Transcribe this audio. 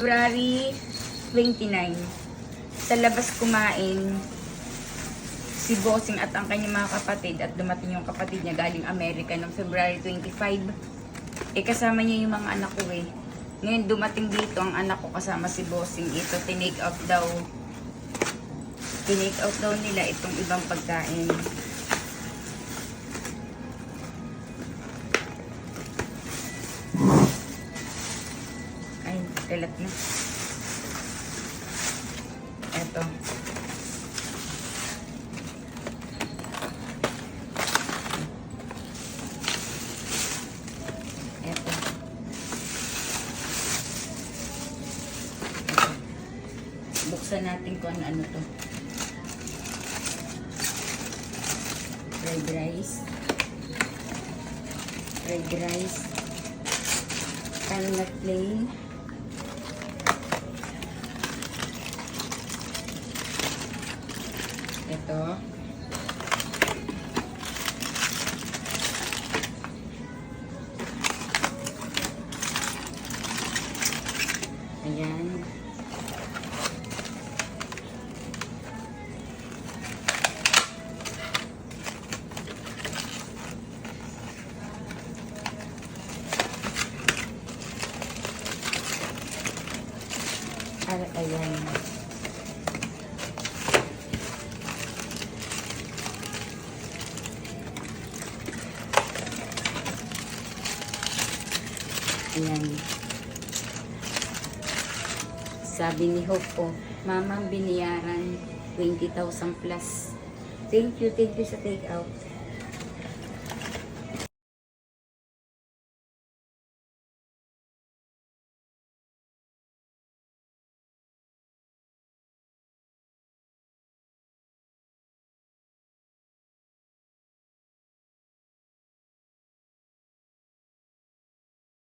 February 29. Sa labas kumain si Bossing at ang kanyang mga kapatid at dumating yung kapatid niya galing Amerika noong February 25. Kasama niya yung mga anak ko eh. Ngayon dumating dito ang anak ko kasama si Bossing. Ito, tinake out daw. Tinake out daw nila itong ibang pagkain. Ay, kalat na. Ito. Ito. Buksan natin kung ano to. Fried rice. Fried rice. Peanut plain. Ito. Ayan. Ayan. Ayan. Sabi ni Hope ko, Mama, biniyaran 20,000 plus. Thank you sa take out.